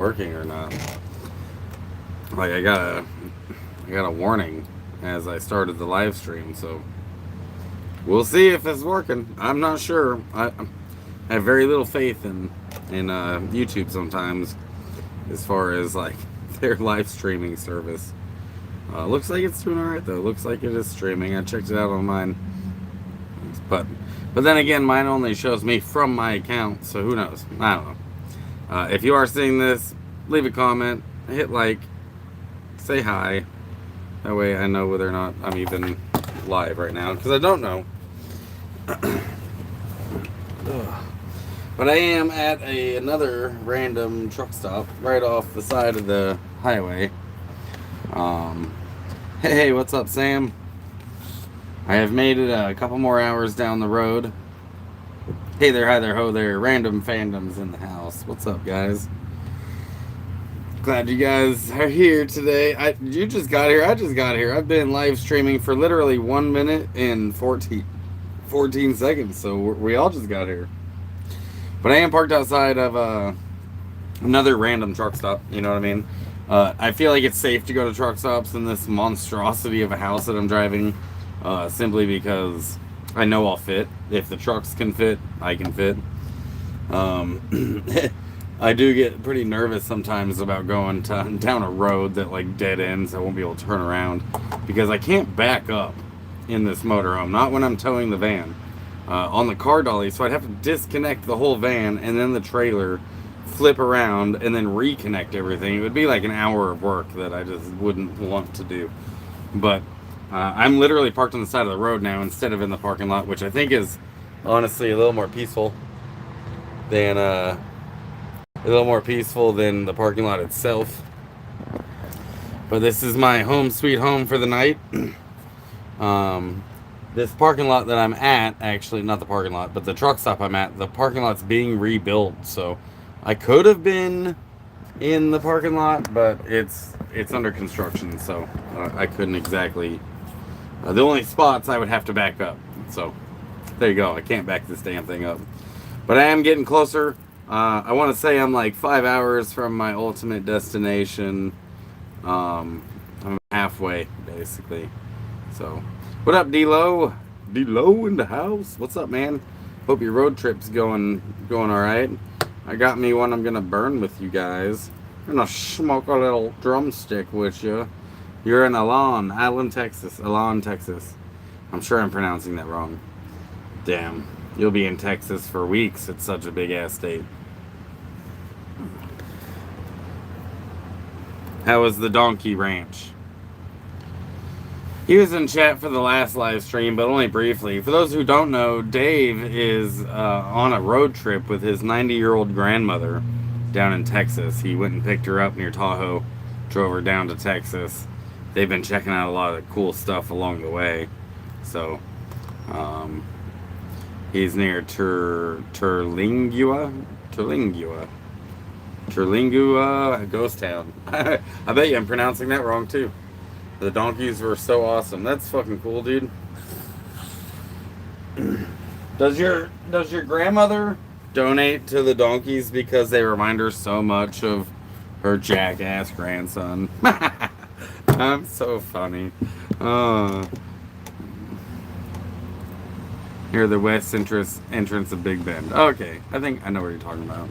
working or not. Like I got a warning as I started the live stream, so we'll see if it's working. I'm not sure. I have very little faith in YouTube sometimes, as far as like their live streaming service. Looks like it's doing alright though. Looks like it is streaming. I checked it out on mine, but then again, mine only shows me from my account, so who knows? I don't know. If you are seeing this, leave a comment, hit like, say hi. That way I know whether or not I'm even live right now, because I don't know. But I am at another random truck stop right off the side of the highway. Hey, what's up, Sam? I have made it a couple more hours down the road. Hey there, hi there, ho there. Random fandoms in the house. What's up, guys? Glad you guys are here today. You just got here. I just got here. I've been live streaming for literally 1 minute and 14 seconds, so we all just got here. But I am parked outside of another random truck stop, you know what I mean? I feel like it's safe to go to truck stops in this monstrosity of a house that I'm driving, simply because I know I'll fit. If the trucks can fit, I can fit. I do get pretty nervous sometimes about going down a road that like dead ends. I won't be able to turn around because I can't back up in this motorhome, not when I'm towing the van on the car dolly, so I'd have to disconnect the whole van and then the trailer, flip around, and then reconnect everything. It would be like an hour of work that I just wouldn't want to do. But I'm literally parked on the side of the road now instead of in the parking lot, which I think is honestly a little more peaceful than the parking lot itself. But this is my home sweet home for the night. This parking lot that I'm at, actually not the parking lot, but the truck stop I'm at, the parking lot's being rebuilt, so I could have been in the parking lot, but it's under construction, so I couldn't exactly. The only spots I would have to back up, so there you go. I can't back this damn thing up, but I am getting closer. I want to say I'm like 5 hours from my ultimate destination. I'm halfway, basically. So, what up, D-Lo? D-Lo in the house. What's up, man? Hope your road trip's going all right. I got me one I'm gonna burn with you guys. I'm gonna smoke a little drumstick with you. You're in Allen, Texas. Allen, Texas. I'm sure I'm pronouncing that wrong. Damn. You'll be in Texas for weeks. It's such a big ass state. How was the donkey ranch? He was in chat for the last live stream, but only briefly. For those who don't know, Dave is on a road trip with his 90-year-old grandmother down in Texas. He went and picked her up near Tahoe, drove her down to Texas. They've been checking out a lot of cool stuff along the way. So, he's near Terlingua, ghost town. I bet you I'm pronouncing that wrong too. The donkeys were so awesome. That's fucking cool, dude. Does your grandmother donate to the donkeys because they remind her so much of her jackass grandson? I'm so funny. Near the west entrance of Big Bend. Okay, I think I know what you're talking about.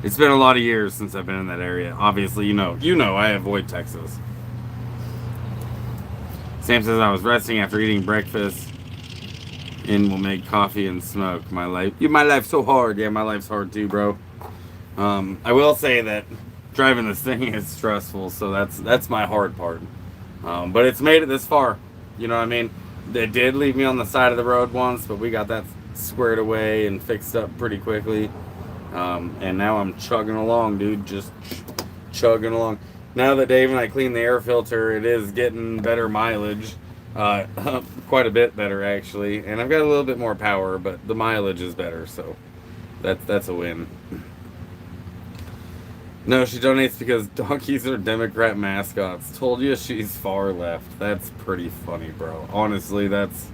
It's been a lot of years since I've been in that area. Obviously, you know I avoid Texas. Sam says I was resting after eating breakfast and will make coffee and smoke. My life's so hard. Yeah, my life's hard too, bro. I will say that driving this thing is stressful, so that's my hard part. But it's made it this far. You know what I mean? They did leave me on the side of the road once, but we got that squared away and fixed up pretty quickly. And now I'm chugging along, dude. Just chugging along. Now that Dave and I cleaned the air filter, it is getting better mileage. Quite a bit better, actually. And I've got a little bit more power, but the mileage is better, so that's a win. No, she donates because donkeys are Democrat mascots. Told you she's far left. That's pretty funny, bro. Honestly, that's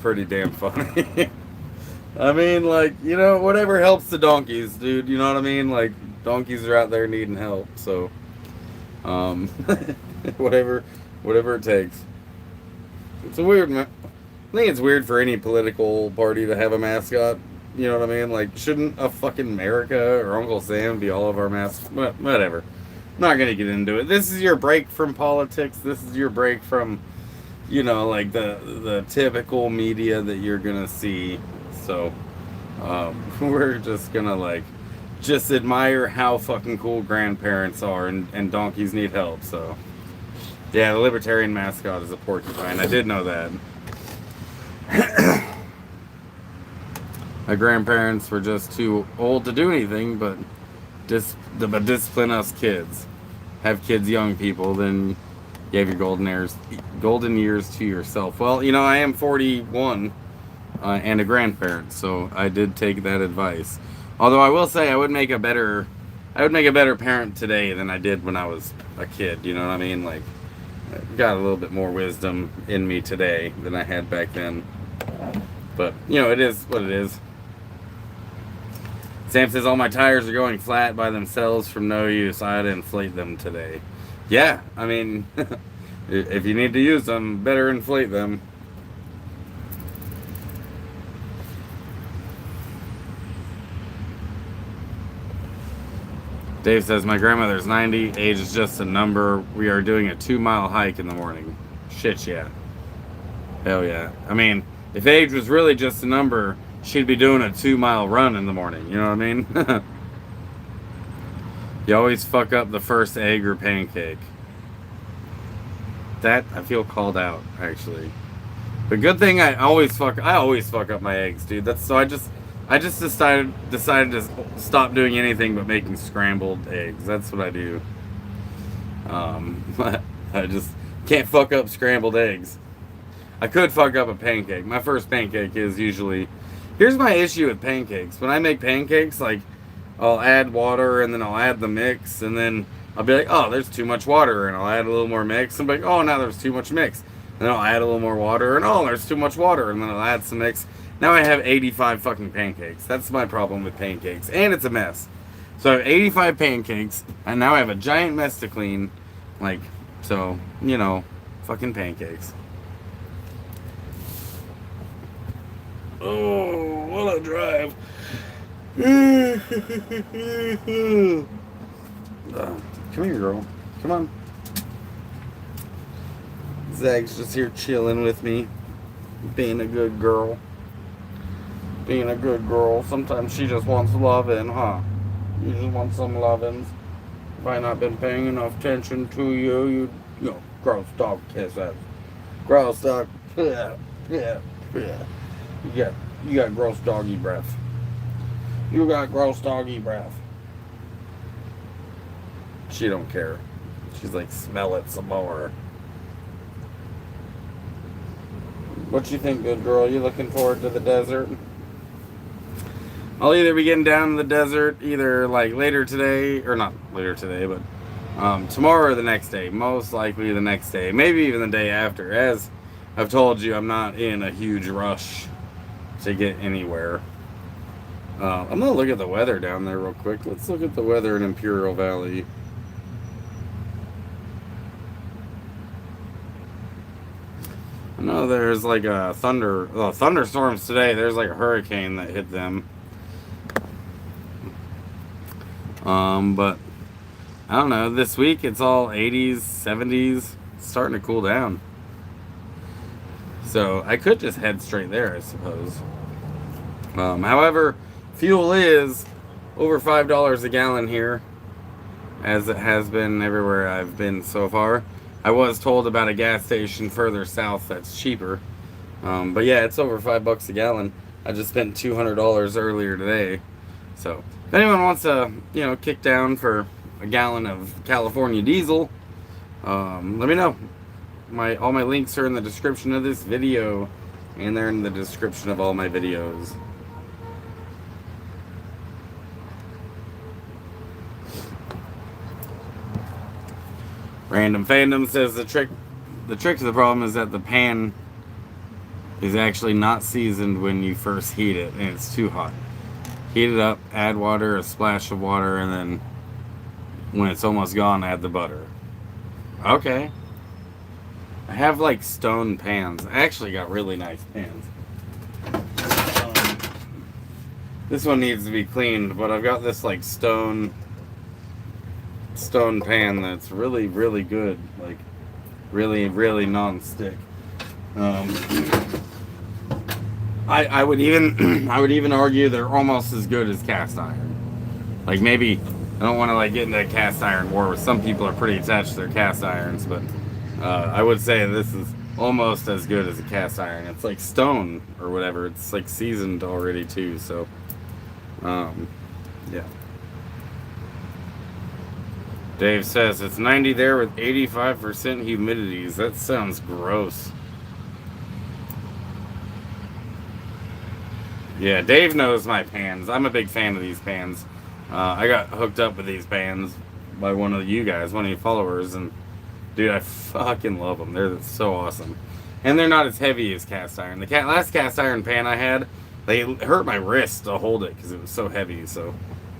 pretty damn funny. I mean, like, whatever helps the donkeys, dude. You know what I mean? Like, donkeys are out there needing help. So, um, whatever, whatever it takes. It's a weird. I think it's weird for any political party to have a mascot. You know what I mean? Like, shouldn't a fucking America or Uncle Sam be all of our mascots? Whatever. Not gonna get into it. This is your break from politics. This is your break from, like the typical media that you're gonna see. So, we're just gonna just admire how fucking cool grandparents are, and donkeys need help. So, yeah, the libertarian mascot is a porcupine. I did know that. My grandparents were just too old to do anything but discipline us kids. Have kids, young people, then you have your golden years to yourself. Well, I am 41 and a grandparent, so I did take that advice. Although I will say I would make a better parent today than I did when I was a kid. You know what I mean? Like, I've got a little bit more wisdom in me today than I had back then. But it is what it is. Sam says all my tires are going flat by themselves from no use. I had to inflate them today. Yeah, I mean, if you need to use them, better inflate them. Dave says my grandmother's 90. Age is just a number. We are doing a 2-mile hike in the morning. Shit, yeah. Hell yeah. I mean, if age was really just a number, she'd be doing a 2-mile run in the morning. You know what I mean? You always fuck up the first egg or pancake. That, I feel called out, actually. The good thing I always fuck up my eggs, dude. I just decided to stop doing anything but making scrambled eggs. That's what I do. I just can't fuck up scrambled eggs. I could fuck up a pancake. My first pancake is usually... Here's my issue with pancakes. When I make pancakes, I'll add water and then I'll add the mix and then I'll be like, oh, there's too much water, and I'll add a little more mix. And I'll be like, oh, now there's too much mix. And then I'll add a little more water and oh, there's too much water, and then I'll add some mix. Now I have 85 fucking pancakes. That's my problem with pancakes. And it's a mess. So I have 85 pancakes, and now I have a giant mess to clean. Fucking pancakes. Oh, what a drive. Come here, girl. Come on. Zag's just here chilling with me. Being a good girl. Being a good girl. Sometimes she just wants loving, huh? You just want some lovins. If I not been paying enough attention to you, gross dog kisses. Gross dog. Yeah. You got gross doggy breath. You got gross doggy breath. She don't care. She's like, smell it some more. What you think, good girl? You looking forward to the desert? I'll either be getting down to the desert either later today, or not later today, but tomorrow or the next day. Most likely the next day. Maybe even the day after. As I've told you, I'm not in a huge rush to get anywhere. I'm gonna look at the weather down there real quick. Let's look at the weather in Imperial Valley. I know there's a thunderstorms today. There's a hurricane that hit them. But I don't know. This week it's all 80s, 70s. It's starting to cool down. So I could just head straight there, I suppose. However, fuel is over $5 a gallon here, as it has been everywhere I've been so far. I was told about a gas station further south that's cheaper. But yeah, it's over $5 a gallon. I just spent $200 earlier today. So if anyone wants to, kick down for a gallon of California diesel, let me know. All my links are in the description of this video, and they're in the description of all my videos. Random Fandom says the trick to the problem is that the pan is actually not seasoned when you first heat it, and it's too hot. Heat it up, add water, a splash of water, and then When it's almost gone, add the butter. Okay. I have like stone pans. I actually got really nice pans. This one needs to be cleaned, but I've got this like stone pan that's really, really good. Like really, really non-stick. I would even I would even argue they're almost as good as cast iron. Like maybe I don't want to like get into a cast iron war where some people are pretty attached to their cast irons, but I would say this is almost as good as a cast iron. It's like stone or whatever. It's like seasoned already too, so yeah. Dave says it's 90 there with 85% humidities. That sounds gross. Yeah, Dave knows my pans. I'm a big fan of these pans. I got hooked up with these pans by one of you guys, one of your followers, and dude, I fucking love them. They're so awesome. And they're not as heavy as cast iron. The last cast iron pan I had, they hurt my wrist to hold it because it was so heavy. So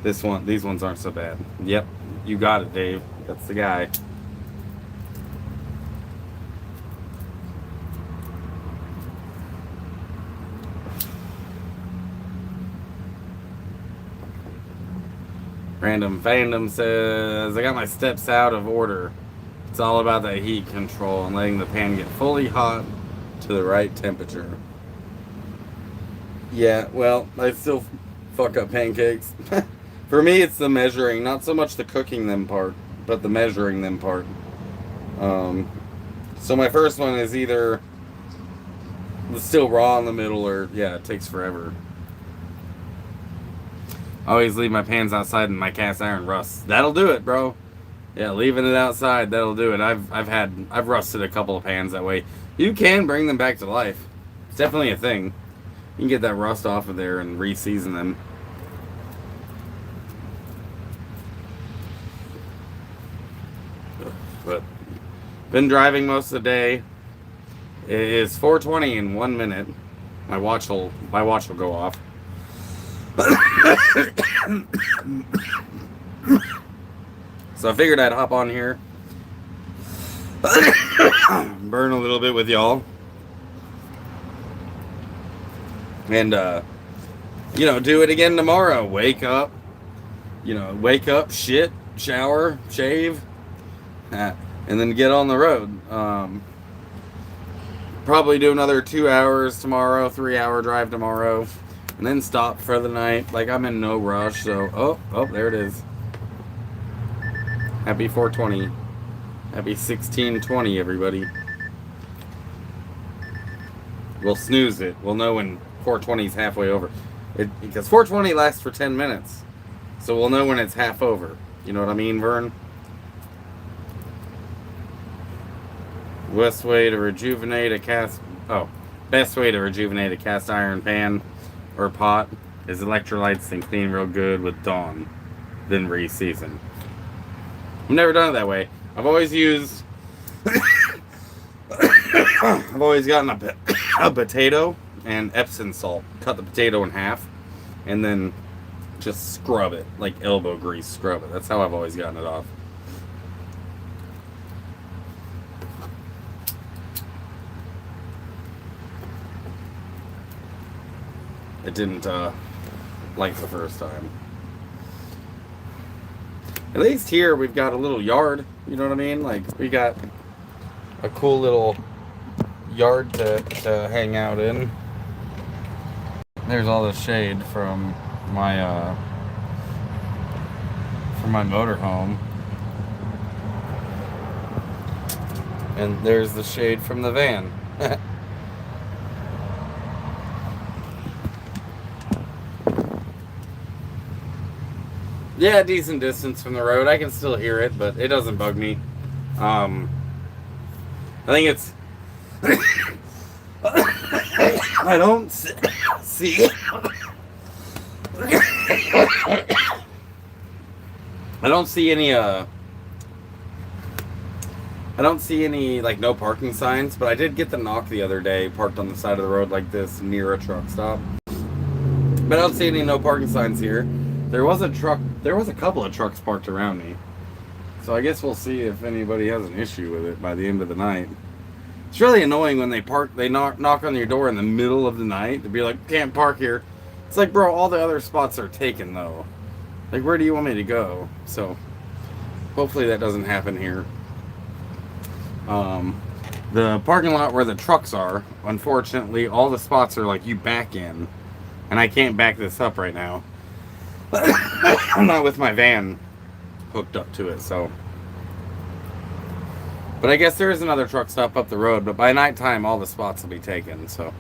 these ones aren't so bad. Yep, you got it, Dave. That's the guy. Random Fandom says, I got my steps out of order. It's all about that heat control and letting the pan get fully hot to the right temperature. Yeah, well, I still fuck up pancakes. For me, it's the measuring, not so much the cooking them part, but the measuring them part. So my first one is either still raw in the middle or, yeah, it takes forever. I always leave my pans outside and my cast iron rusts. That'll do it, bro. Yeah, leaving it outside, that'll do it. I've rusted a couple of pans that way. You can bring them back to life. It's definitely a thing. You can get that rust off of there and re-season them. But been driving most of the day. It is 4:20 in 1 minute. My watch will go off. So I figured I'd hop on here, burn a little bit with y'all, and do it again tomorrow. Wake up, shit, shower, shave, and then get on the road. Probably do another 2 hours tomorrow, 3-hour drive tomorrow. And then stop for the night. Like, I'm in no rush, so... Oh, there it is. Happy 420. Happy 1620, everybody. We'll snooze it. We'll know when 420 is halfway over. Because 420 lasts for 10 minutes. So we'll know when it's half over. You know what I mean, Vern? Best way to rejuvenate a cast iron pan or pot is electrolytes and clean real good with Dawn, then re-season. I've never done it that way. I've always used I've always gotten a potato and Epsom salt, cut the potato in half, and then just scrub it, like elbow grease, scrub it. That's how I've always gotten it off. It didn't like the first time. At least here we've got a little yard, you know what I mean? Like, we got a cool little yard to hang out in. There's all the shade from my motorhome. And there's the shade from the van. Yeah, decent distance from the road. I can still hear it, but it doesn't bug me. I think it's... I don't see... I don't see any, like, no parking signs, but I did get the knock the other day, parked on the side of the road like this, near a truck stop. But I don't see any no parking signs here. There was a couple of trucks parked around me. So I guess we'll see if anybody has an issue with it by the end of the night. It's really annoying when they knock on your door in the middle of the night to be like, can't park here. It's like, bro, all the other spots are taken though. Like, where do you want me to go? So hopefully that doesn't happen here. The parking lot where the trucks are, unfortunately, all the spots are like you back in, and I can't back this up right now. I'm not with my van hooked up to it, so. But I guess there is another truck stop up the road, but by nighttime all the spots will be taken, so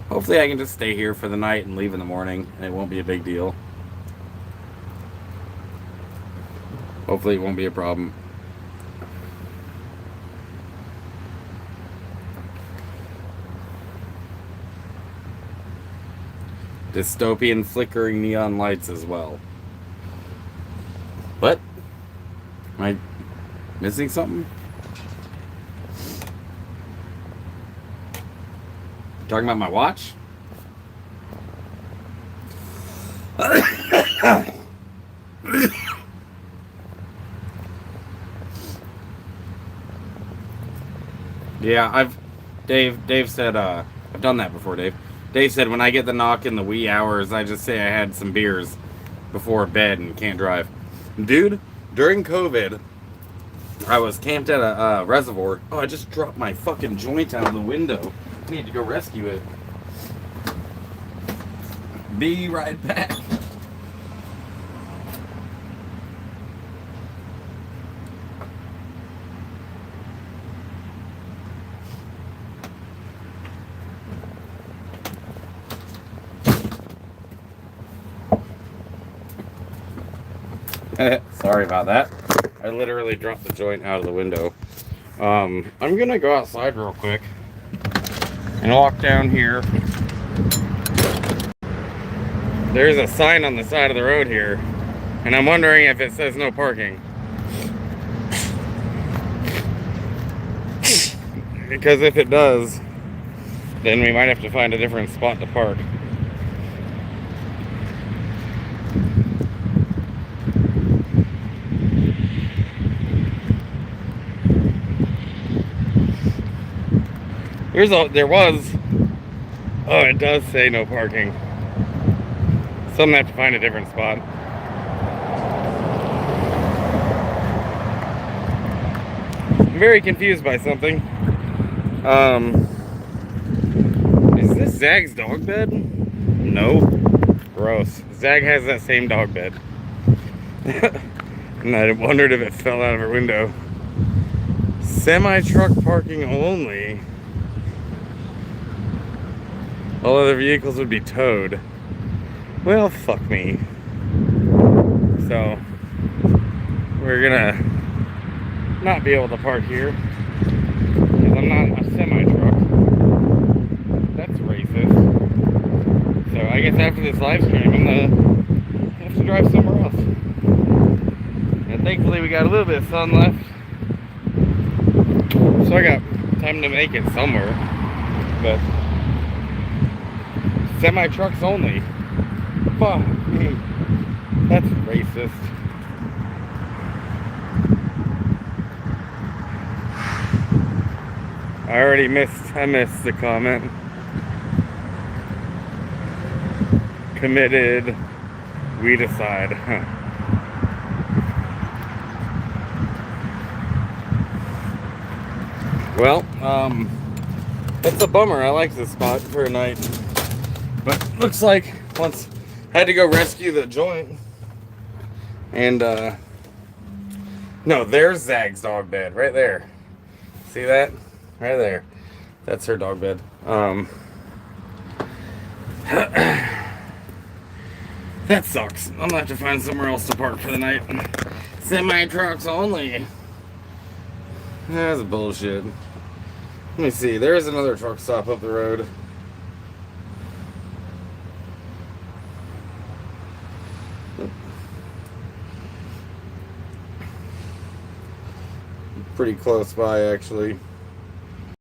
hopefully I can just stay here for the night and leave in the morning, and it won't be a big deal. Hopefully it won't be a problem. Dystopian flickering neon lights as well. What? Am I missing something? Talking about my watch? Yeah, Dave said, I've done that before, Dave. Dave said when I get the knock in the wee hours, I just say I had some beers before bed and can't drive. Dude, during COVID, I was camped at a reservoir. Oh, I just dropped my fucking joint out of the window. I need to go rescue it. Be right back. Sorry about that. I literally dropped the joint out of the window. I'm gonna go outside real quick and walk down here. There's a sign on the side of the road here, and I'm wondering if it says no parking. Because if it does, then we might have to find a different spot to park. There was. Oh, it does say no parking. So I'm gonna have to find a different spot. I'm very confused by something. Is this Zag's dog bed? No. Gross. Zag has that same dog bed. And I wondered if it fell out of her window. Semi-truck parking only. All other vehicles would be towed. Well, fuck me. So, we're gonna not be able to park here because I'm not a semi-truck. That's racist. So I guess after this live stream, I'm gonna have to drive somewhere else. And thankfully we got a little bit of sun left. So I got time to make it somewhere. But semi-trucks only. Fuck me. That's racist. I missed the comment. Committed. We decide. Huh. Well, it's a bummer. I like this spot for a night. But looks like once I had to go rescue the joint. And no, there's Zag's dog bed right there. See that? Right there. That's her dog bed. That sucks. I'm gonna have to find somewhere else to park for the night. Semi trucks only. That's bullshit. Let me see. There's another truck stop up the road. Pretty close by, actually.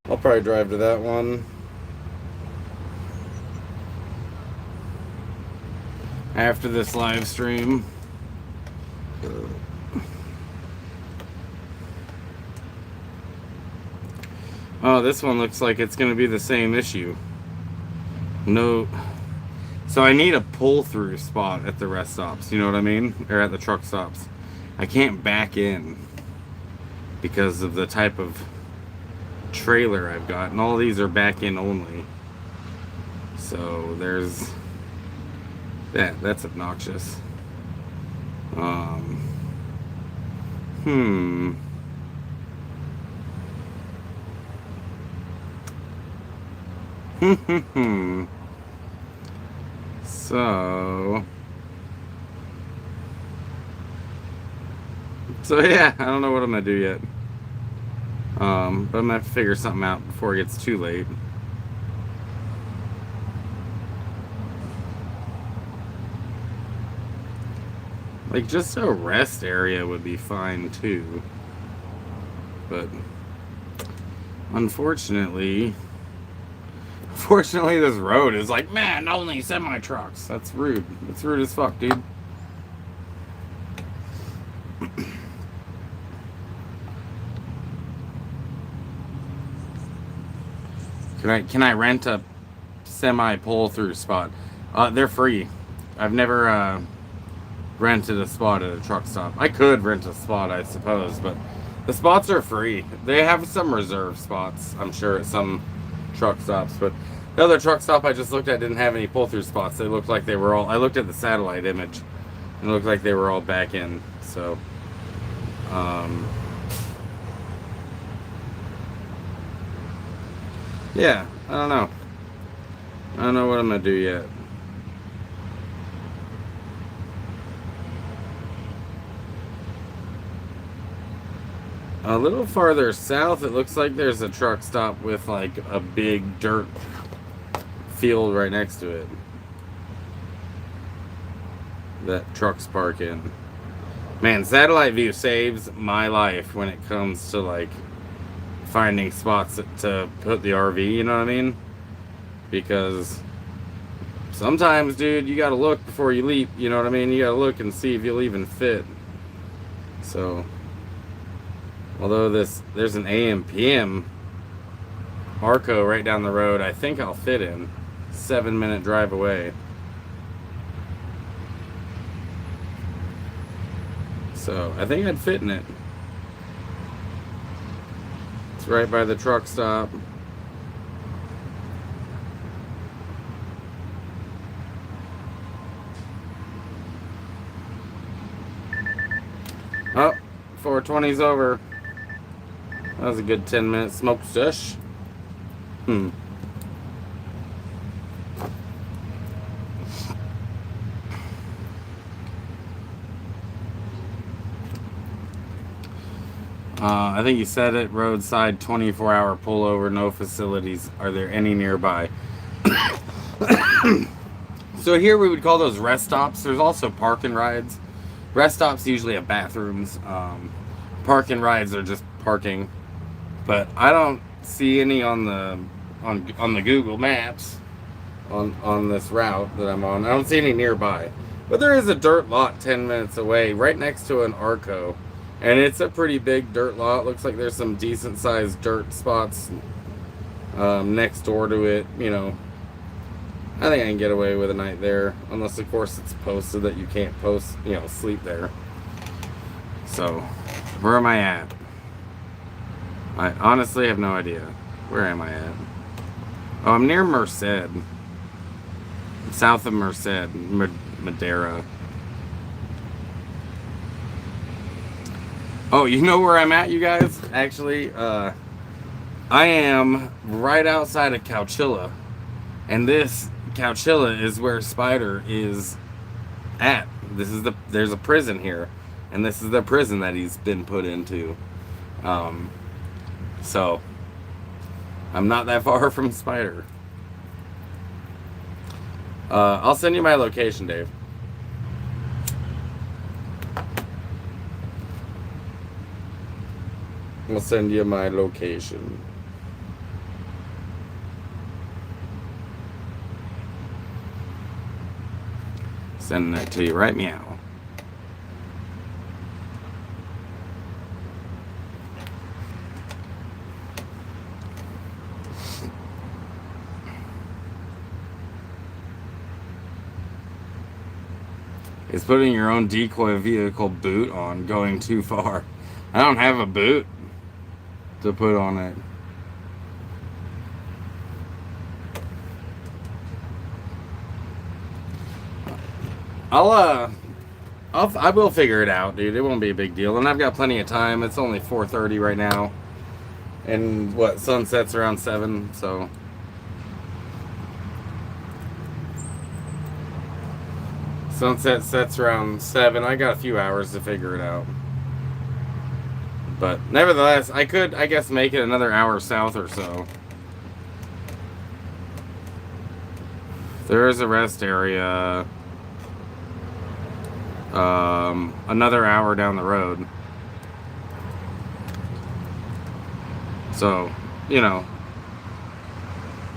I'll probably drive to that one. After this live stream. Oh, this one looks like it's going to be the same issue. No. So I need a pull-through spot at the rest stops, you know what I mean? Or at the truck stops. I can't back in because of the type of trailer I've got. And all these are back in only. So there's... That's obnoxious. Hmm. So yeah, I don't know what I'm gonna do yet. But I'm gonna have to figure something out before it gets too late. Like, just a rest area would be fine too. But unfortunately, this road is like, man, only semi trucks. That's rude. That's rude as fuck, dude. Can I rent a semi pull through spot? They're free. I've never rented a spot at a truck stop. I could rent a spot, I suppose, but the spots are free. They have some reserved spots, I'm sure, at some truck stops, but the other truck stop I just looked at didn't have any pull-through spots. They looked like they were all... I looked at the satellite image, and it looked like they were all back in, so... yeah, I don't know. I don't know what I'm gonna do yet. A little farther south, it looks like there's a truck stop with like a big dirt field right next to it that trucks park in. Man, satellite view saves my life when it comes to like finding spots to put the RV, you know what I mean? Because sometimes, dude, you gotta look before you leap, you know what I mean? You gotta look and see if you'll even fit. So, although there's an AM PM Arco right down the road, I think I'll fit in. 7-minute drive away. So I think I'd fit in it. It's right by the truck stop. Oh, 420's over. That was a good 10-minute smoke sesh. I think you said it, roadside 24-hour pullover, no facilities. Are there any nearby? So here we would call those rest stops. There's also park and rides. Rest stops usually have bathrooms. Park and rides are just parking. But I don't see any on the Google Maps on this route that I'm on. I don't see any nearby. But there is a dirt lot 10 minutes away, right next to an Arco. And it's a pretty big dirt lot. Looks like there's some decent sized dirt spots next door to it. You know, I think I can get away with a night there, unless of course it's posted that you can't sleep there. So, where am I at? I honestly have no idea. Where am I at? Oh, I'm near Merced. South of Merced, Madera. Oh, you know where I'm at, you guys? Actually, I am right outside of Couchilla. And this Couchilla is where Spider is at. There's a prison here. And this is the prison that he's been put into. So, I'm not that far from Spider. I'll send you my location, Dave. I'll send you my location. Sending that to you right meow. Is putting your own decoy vehicle boot on going too far? I don't have a boot to put on it. I will figure it out, dude. It won't be a big deal, and I've got plenty of time. It's only 4:30 right now, and what, sunset's around 7, so sunset sets around 7. I got a few hours to figure it out, but nevertheless, I could, I guess, make it another hour south or so. There is a rest area. Another hour down the road. So, you know,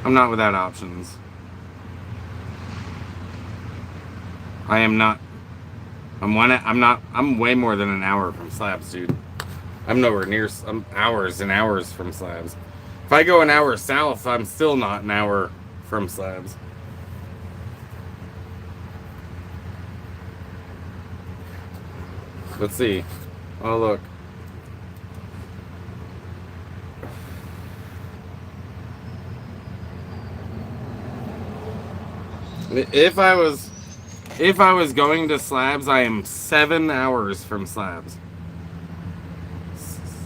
I'm not without options. I am not. I'm way more than an hour from Slabs, dude. I'm nowhere near. I'm hours and hours from Slabs. If I go an hour south, I'm still not an hour from Slabs. Let's see. Oh, look. If I was going to Slabs, I am 7 hours from Slabs.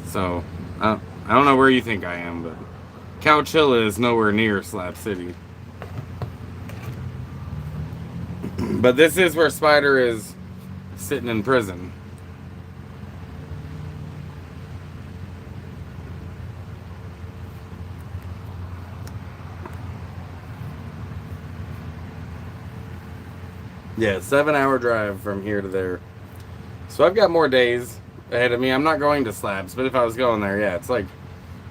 So, I don't know where you think I am, but Coachella is nowhere near Slab City. But this is where Spider is sitting in prison. Yeah, 7-hour drive from here to there. So I've got more days ahead of me. I'm not going to Slabs, but if I was going there, yeah, it's like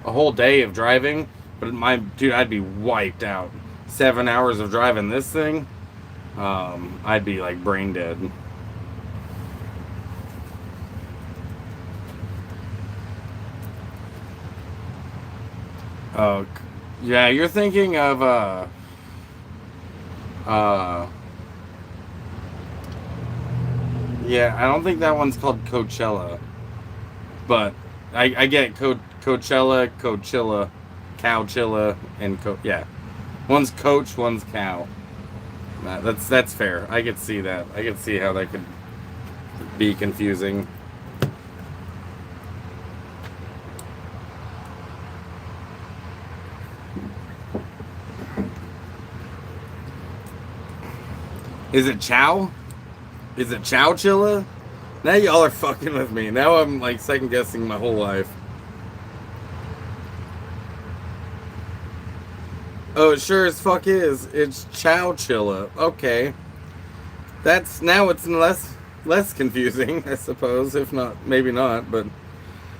a whole day of driving. But dude, I'd be wiped out. 7 hours of driving this thing, I'd be like brain dead. Oh, yeah, you're thinking of yeah, I don't think that one's called Coachella, but I get Coachella, Cowchilla, and yeah, one's coach, one's cow. That's fair. I could see that. I could see how that could be confusing. Is it Chow? Is it Chowchilla? Now y'all are fucking with me. Now I'm like second guessing my whole life. Oh, it sure as fuck is. It's Chowchilla. Okay. That's now it's less confusing, I suppose. If not, maybe not. But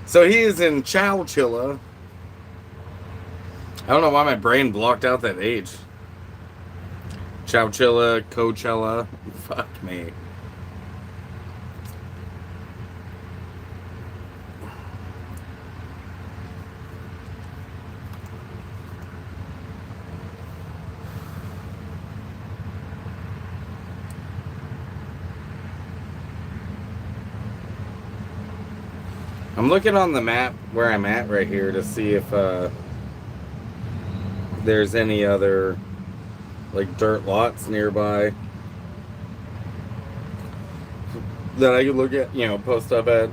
so he is in Chowchilla. I don't know why my brain blocked out that H. Chowchilla, Coachella. Fuck me. I'm looking on the map where I'm at right here to see if there's any other like dirt lots nearby that I could look at, you know, post up at.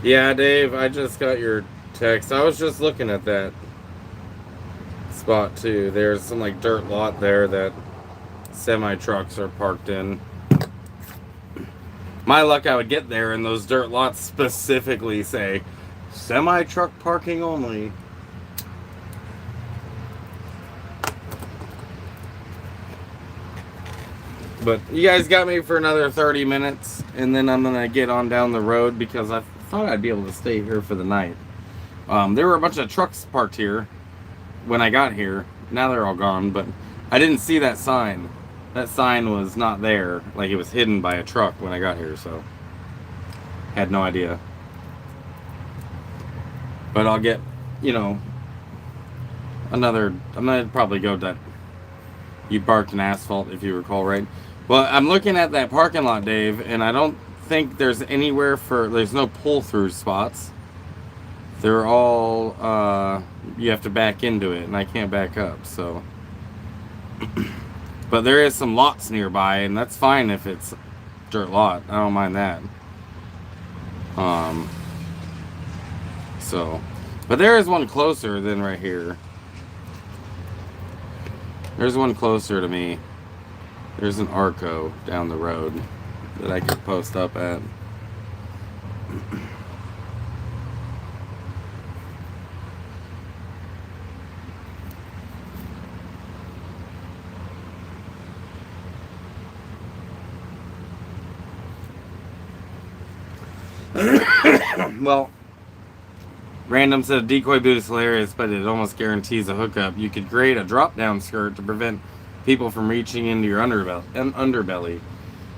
Yeah, Dave, I just got your text. I was just looking at that spot too. There's some like dirt lot there that semi trucks are parked in. My luck, I would get there and those dirt lots specifically say semi truck parking only. But you guys got me for another 30 minutes and then I'm gonna get on down the road because I thought I'd be able to stay here for the night. There were a bunch of trucks parked here when I got here. Now they're all gone, but I didn't see that sign. That sign was not there. Like it was hidden by a truck when I got here, so had no idea. But I'll get, you know, another. I'm gonna probably go that. You parked in asphalt, if you recall, right? Well, I'm looking at that parking lot, Dave, and I don't think there's anywhere for. There's no pull-through spots. They're all. You have to back into it, and I can't back up, so. But there is some lots nearby, and that's fine if it's dirt lot. I don't mind that. So, but there is one closer than right here. There's one closer to me. There's an Arco down the road that I could post up at. Well, Random said decoy boot is hilarious, but it almost guarantees a hookup. You could create a drop-down skirt to prevent people from reaching into your underbelly.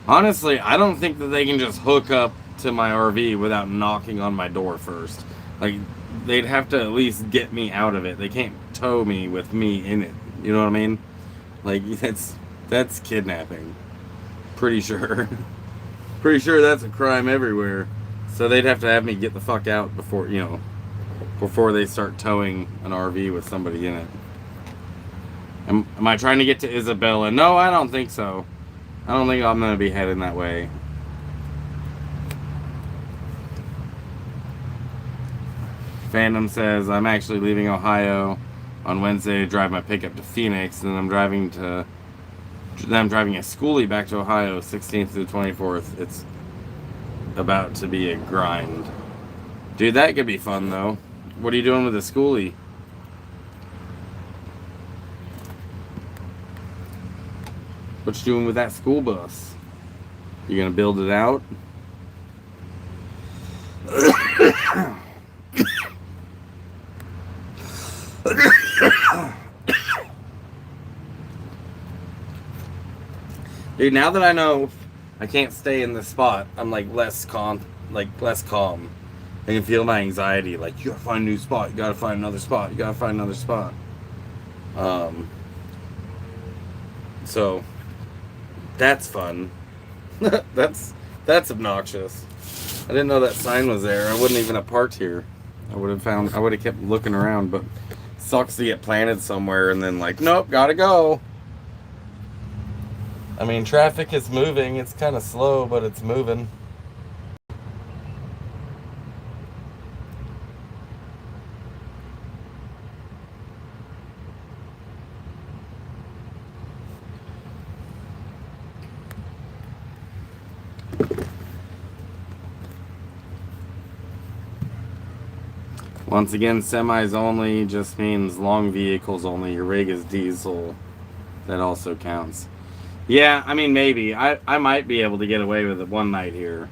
Honestly, I don't think that they can just hook up to my RV without knocking on my door first. Like, they'd have to at least get me out of it. They can't tow me with me in it. You know what I mean? Like, that's kidnapping. Pretty sure. Pretty sure that's a crime everywhere. So they'd have to have me get the fuck out before, you know, before they start towing an RV with somebody in it. Am I trying to get to Isabella? No, I don't think so. I don't think I'm going to be heading that way. Phantom says, I'm actually leaving Ohio on Wednesday to drive my pickup to Phoenix, and then I'm driving a schoolie back to Ohio 16th through 24th. It's about to be a grind. Dude, that could be fun, though. What are you doing with the schoolie? What you doing with that school bus? You gonna build it out? Dude, now that I know I can't stay in this spot, I'm like less calm. I can feel my anxiety. Like, you gotta find a new spot. You gotta find another spot. You gotta find another spot. So that's fun. that's obnoxious. I didn't know that sign was there. I wouldn't even have parked here. I would have kept looking around, but it sucks to get planted somewhere and then like, nope, gotta go. I mean, traffic is moving. It's kind of slow, but it's moving. Once again, semis only just means long vehicles only. Your rig is diesel. That also counts. Yeah, I mean, maybe. I might be able to get away with it one night here.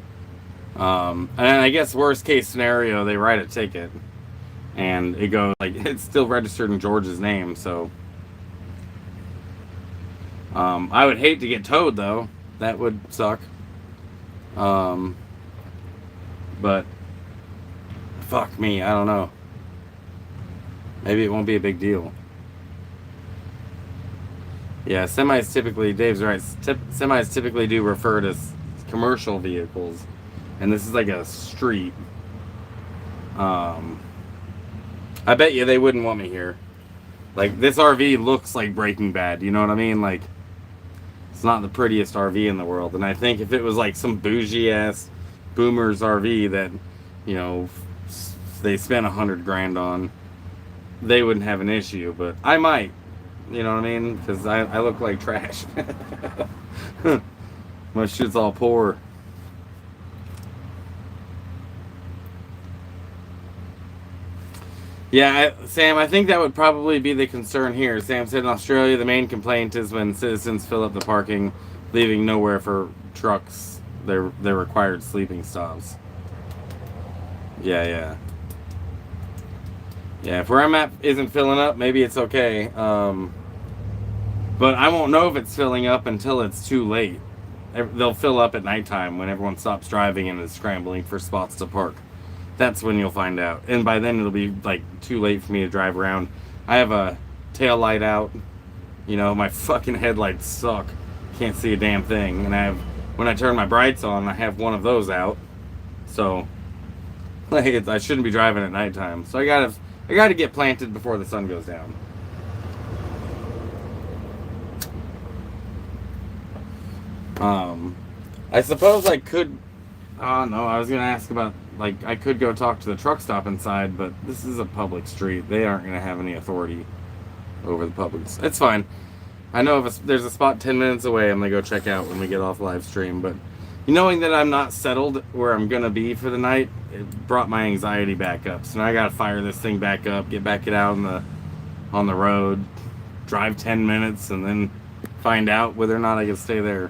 And I guess worst case scenario, they write a ticket. And it goes, like, it's still registered in George's name, so. I would hate to get towed, though. That would suck. But fuck me, I don't know. Maybe it won't be a big deal. Yeah, semis typically, Dave's right, semis typically do refer to commercial vehicles. And this is like a street. I bet you they wouldn't want me here. Like, this RV looks like Breaking Bad, you know what I mean? Like, it's not the prettiest RV in the world. And I think if it was like some bougie-ass boomer's RV that, you know, they spent $100,000 on, they wouldn't have an issue, but I might, you know what I mean? Because I look like trash. My shit's all poor. Yeah, Sam, I think that would probably be the concern here. Sam said in Australia, the main complaint is when citizens fill up the parking, leaving nowhere for trucks. They're required sleeping stops. Yeah. Yeah, if where I'm at isn't filling up, maybe it's okay. But I won't know if it's filling up until it's too late. They'll fill up at nighttime when everyone stops driving and is scrambling for spots to park. That's when you'll find out. And by then it'll be like too late for me to drive around. I have a tail light out. You know, my fucking headlights suck. Can't see a damn thing. And I have, when I turn my brights on, I have one of those out. So, like, I shouldn't be driving at nighttime. So I gotta get planted before the sun goes down. I suppose I could. Oh no, I was gonna ask about, like, I could go talk to the truck stop inside, but this is a public street. They aren't gonna have any authority over the public. It's fine. I know if there's a spot 10 minutes away, I'm gonna go check out when we get off live stream. But knowing that I'm not settled where I'm gonna be for the night, it brought my anxiety back up. So now I gotta fire this thing back up, get out on the road, drive 10 minutes, and then find out whether or not I can stay there.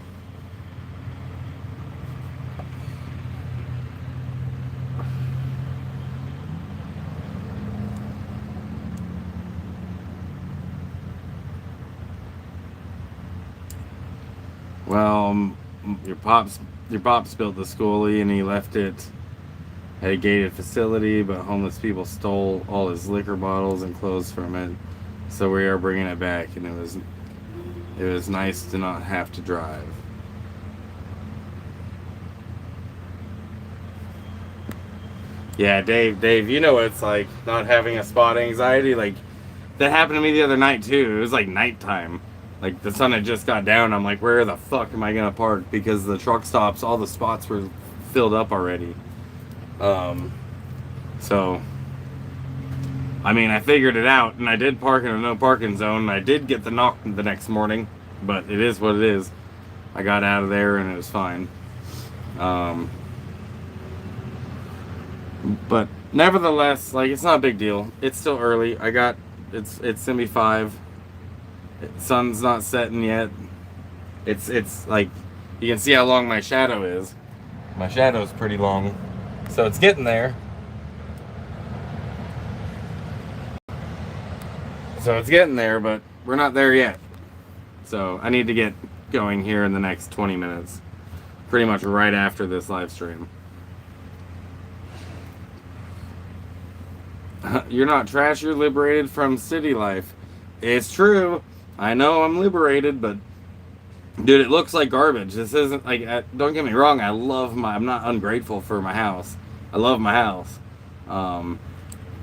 Well, your pops built the schoolie and he left it at a gated facility, but homeless people stole all his liquor bottles and clothes from it. So we are bringing it back, and it was nice to not have to drive. Yeah, Dave, you know what it's like not having a spot anxiety. Like, that happened to me the other night too. It was like nighttime. Like, the sun had just got down. I'm like, where the fuck am I gonna park? Because the truck stops, all the spots were filled up already. So, I mean, I figured it out, and I did park in a no parking zone. And I did get the knock the next morning, but it is what it is. I got out of there, and it was fine. But nevertheless, like, it's not a big deal. It's still early. It's gonna be 5. Sun's not setting yet. It's like, you can see how long my shadow is. My shadow's pretty long, so it's getting there. But we're not there yet. So I need to get going here in the next 20 minutes, pretty much right after this live stream. You're not trash. You're liberated from city life. It's true. I know I'm liberated, but dude, it looks like garbage. This isn't like, don't get me wrong, I'm not ungrateful for my house. I love my house.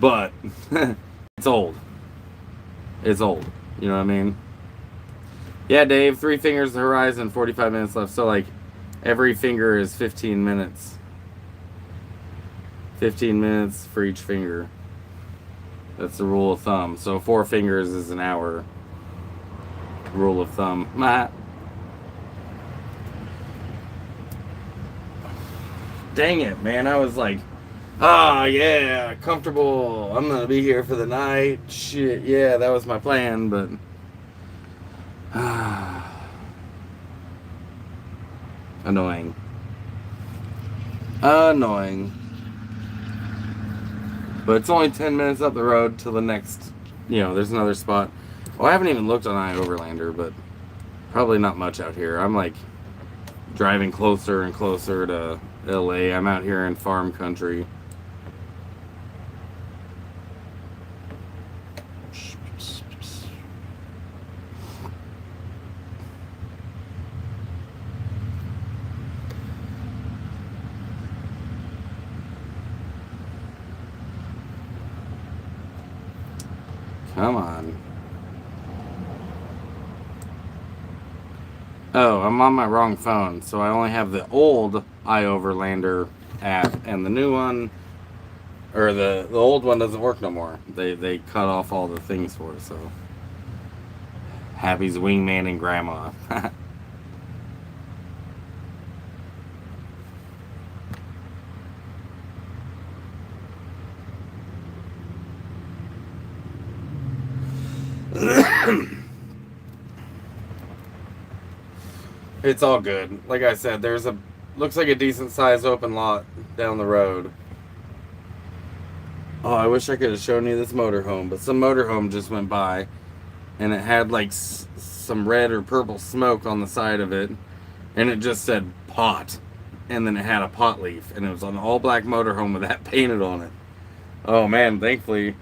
But it's old. It's old. You know what I mean? Yeah, Dave, 3 fingers to the horizon, 45 minutes left. So, like, every finger is 15 minutes. 15 minutes for each finger. That's the rule of thumb. So 4 fingers is an hour. Rule of thumb. Dang it, man. I was like, yeah, comfortable. I'm gonna be here for the night. Shit, yeah, that was my plan, but annoying. But it's only 10 minutes up the road till the next, there's another spot. Well, I haven't even looked on iOverlander, but probably not much out here. I'm like driving closer and closer to LA. I'm out here in farm country. Come on. Oh, I'm on my wrong phone, so I only have the old iOverlander app, and the new one, or the old one doesn't work no more. They cut off all the things for it, so Happy's wingman and grandma. It's all good. Like I said, looks like a decent sized open lot down the road. Oh, I wish I could have shown you this motorhome, but some motorhome just went by, and it had like some red or purple smoke on the side of it, and it just said pot. and then it had a pot leaf, and it was an all black motorhome with that painted on it. Oh man, thankfully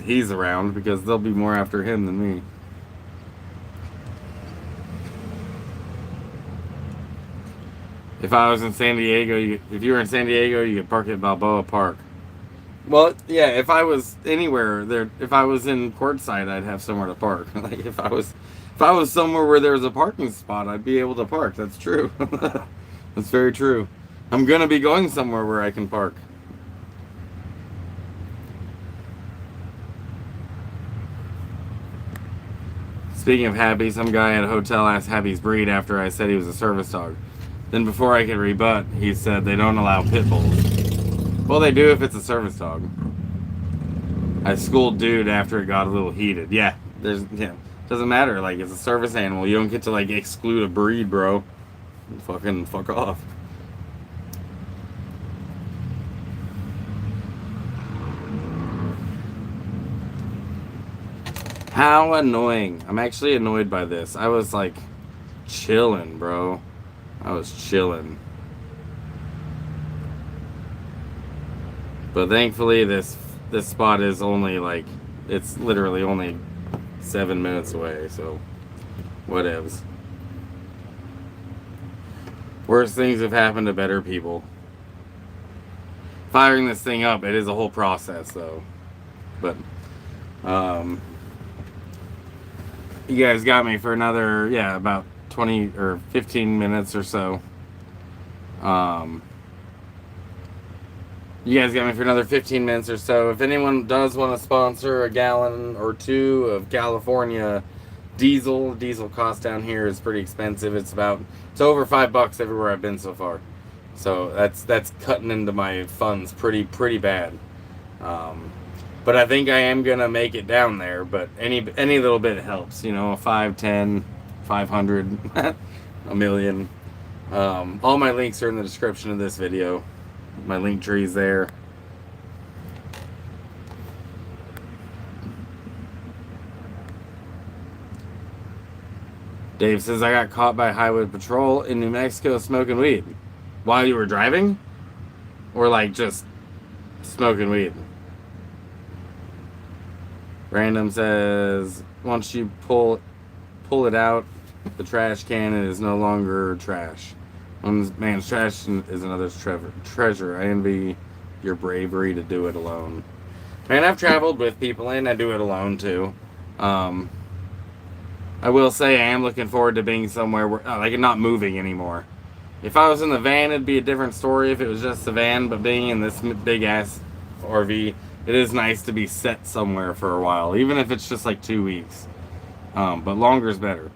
he's around because they'll be more after him than me. If I was in San Diego, if you were in San Diego, you could park at Balboa Park. Well, yeah, if I was anywhere there, if I was in Quartzsite, I'd have somewhere to park. Like if I was somewhere where there was a parking spot, I'd be able to park. That's true. That's very true. I'm gonna be going somewhere where I can park. Speaking of Happy, some guy at a hotel asked Happy's breed after I said he was a service dog. Then before I could rebut, he said they don't allow pit bulls. Well, they do if it's a service dog. I schooled dude after it got a little heated. Yeah, doesn't matter. Like, it's a service animal. You don't get to like exclude a breed, bro. Fucking fuck off. How annoying. I'm actually annoyed by this. I was like chilling, bro. I was chilling. But thankfully this spot is only like, it's literally only 7 minutes away, so whatevs. Worse things have happened to better people. Firing this thing up, it is a whole process though. But you guys got me for another, yeah, about 20 or 15 minutes or so. You guys got me for another 15 minutes or so. If anyone does want to sponsor a gallon or two of California diesel cost down here is pretty expensive. It's over $5 everywhere I've been so far. So that's cutting into my funds pretty bad. But I think I am gonna make it down there. But any little bit helps, you know, 5, 10, 500, a million. All my links are in the description of this video. My link tree's there. Dave says I got caught by Highway Patrol in New Mexico smoking weed while you were driving, or like just smoking weed. Random says once you pull it out, the trash can is no longer trash. One man's trash is another's treasure. I envy your bravery to do it alone. Man, I've traveled with people and I do it alone too. I will say I am looking forward to being somewhere where, like, not moving anymore. If I was in the van, it'd be a different story if it was just the van, but being in this big ass RV, it is nice to be set somewhere for a while, even if it's just like 2 weeks. But longer is better.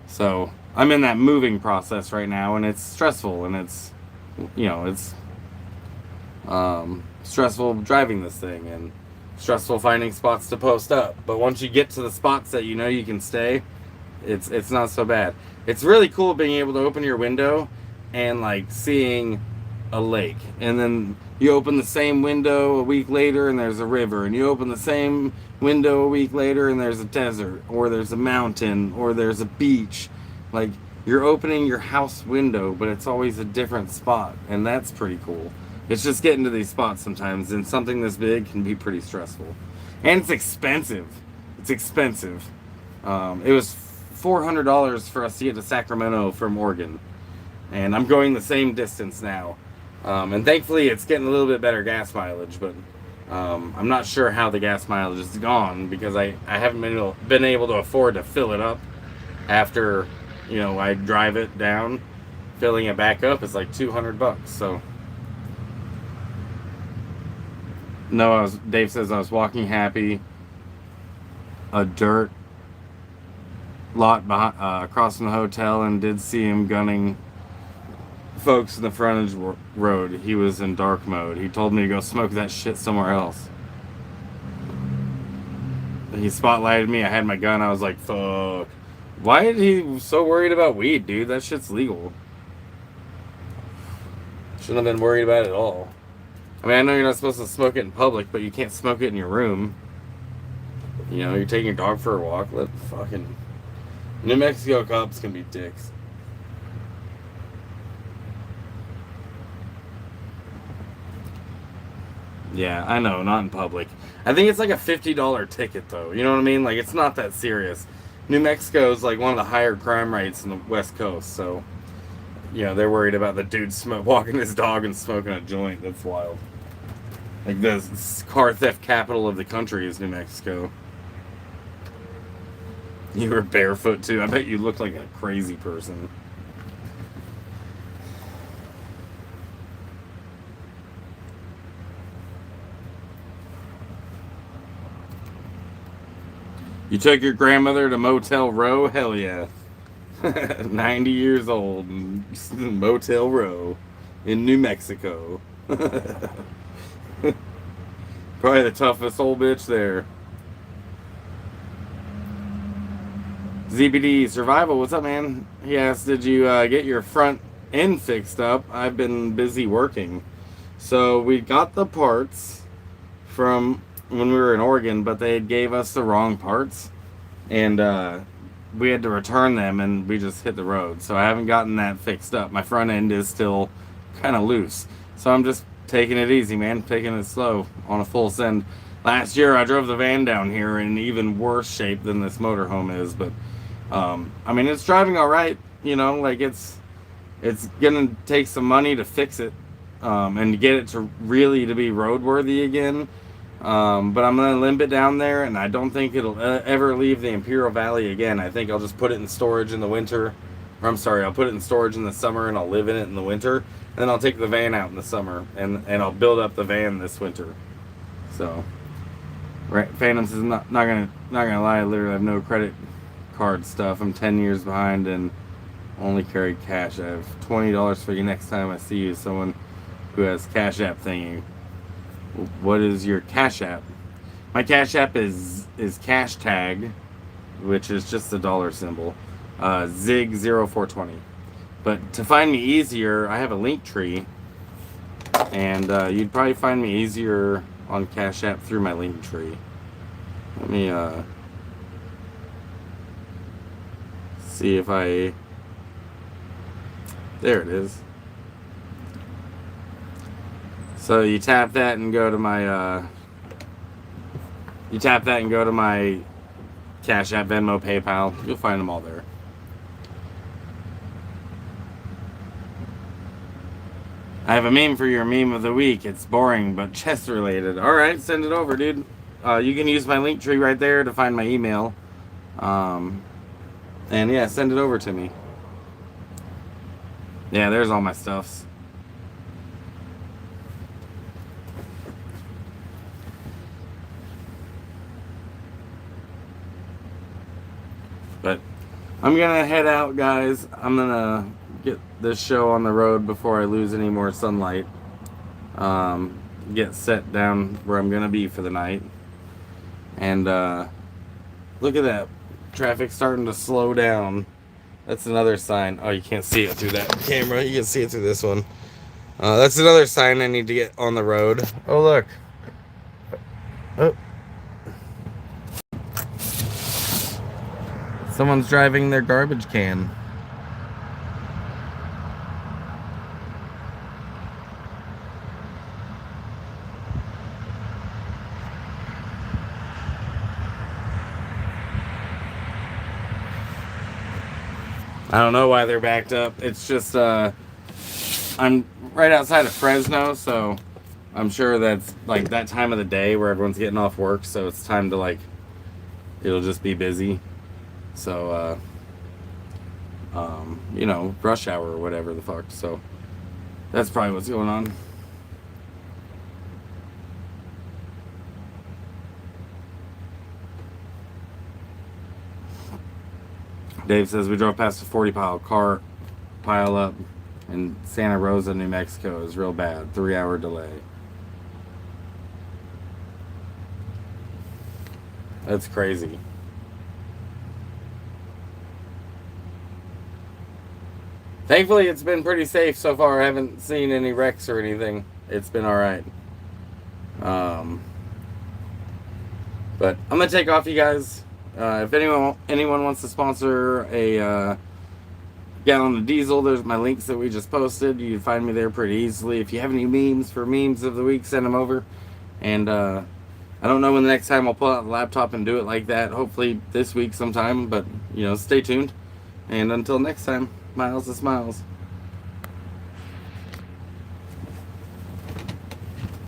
So I'm in that moving process right now, and it's stressful, and it's, you know, it's stressful driving this thing, and stressful finding spots to post up. But once you get to the spots that you know you can stay, it's not so bad. It's really cool being able to open your window and like seeing a lake, and then you open the same window a week later and there's a river, and you open the same window a week later and there's a desert, or there's a mountain, or there's a beach. Like, you're opening your house window, but it's always a different spot, and that's pretty cool. It's just getting to these spots sometimes, and something this big can be pretty stressful. And it's expensive. It's expensive. It was $400 for us to get to Sacramento from Oregon, and I'm going the same distance now. And thankfully it's getting a little bit better gas mileage, but I'm not sure how the gas mileage is gone, because I haven't been able to afford to fill it up after, you know, I drive it down. Filling it back up is like $200. So no, Dave says I was walking Happy a dirt lot behind, across from the hotel, and did see him gunning folks in the frontage road. He was in dark mode. He told me to go smoke that shit somewhere else. He spotlighted me. I had my gun. I was like, fuck. Why is he so worried about weed, dude? That shit's legal. Shouldn't have been worried about it at all. I mean, I know you're not supposed to smoke it in public, but you can't smoke it in your room. You know, you're taking your dog for a walk. Let fucking New Mexico cops can be dicks. Yeah, I know, not in public. I think it's like a $50 ticket, though. You know what I mean? Like, it's not that serious. New Mexico is like one of the higher crime rates in the West Coast, so they're worried about the dude walking his dog and smoking a joint. That's wild. Like the car theft capital of the country is New Mexico. You were barefoot too. I bet you looked like a crazy person. You took your grandmother to Motel Row? Hell yeah. 90 years old, Motel Row in New Mexico. Probably the toughest old bitch there. ZBD Survival, what's up, man? He asked, did you get your front end fixed up? I've been busy working. So we got the parts from when we were in Oregon, but they gave us the wrong parts. And we had to return them, and we just hit the road. So I haven't gotten that fixed up. My front end is still kind of loose. So I'm just taking it easy, man. Taking it slow on a full send. Last year, I drove the van down here in even worse shape than this motorhome is. But, I mean, it's driving all right. Like it's going to take some money to fix it and to get it to really to be roadworthy again. But I'm going to limp it down there, and I don't think it'll ever leave the Imperial Valley again. I think I'll just put it in storage in the winter. Or I'm sorry, I'll put it in storage in the summer, and I'll live in it in the winter. And then I'll take the van out in the summer, and I'll build up the van this winter. So, right, Phantoms is not gonna lie. I literally have no credit card stuff. I'm 10 years behind and only carry cash. I have $20 for you next time I see you. Someone who has Cashapp thingy. What is your Cashapp? My Cashapp is cash tag, which is just the dollar symbol. Zig0420. But to find me easier, I have a link tree, and you'd probably find me easier on Cashapp through my link tree. Let me see if I. There it is. So you tap that and go to my Cashapp, Venmo, PayPal. You'll find them all there. I have a meme for your meme of the week. It's boring but chest related. All right, send it over, dude. You can use my link tree right there to find my email. And yeah, send it over to me. Yeah, there's all my stuffs. But I'm gonna head out, guys. I'm gonna get this show on the road before I lose any more sunlight. Get set down where I'm gonna be for the night. And look at that. Traffic starting to slow down. That's another sign. Oh, you can't see it through that camera. You can see it through this one. That's another sign I need to get on the road. Oh, look. Oh. Someone's driving their garbage can. I don't know why they're backed up. It's just, I'm right outside of Fresno, so I'm sure that's like that time of the day where everyone's getting off work, so it's time to like, it'll just be busy. So, rush hour or whatever the fuck. So that's probably what's going on. Dave says we drove past a 40 car pile up in Santa Rosa, New Mexico. It was real bad. 3-hour delay. That's crazy. Thankfully, it's been pretty safe so far. I haven't seen any wrecks or anything. It's been all right. But I'm gonna take off, you guys. If anyone wants to sponsor a gallon of diesel, there's my links that we just posted. You can find me there pretty easily. If you have any memes for memes of the week, send them over. And I don't know when the next time I'll pull out the laptop and do it like that. Hopefully this week sometime, but stay tuned. And until next time, Miles to Smiles.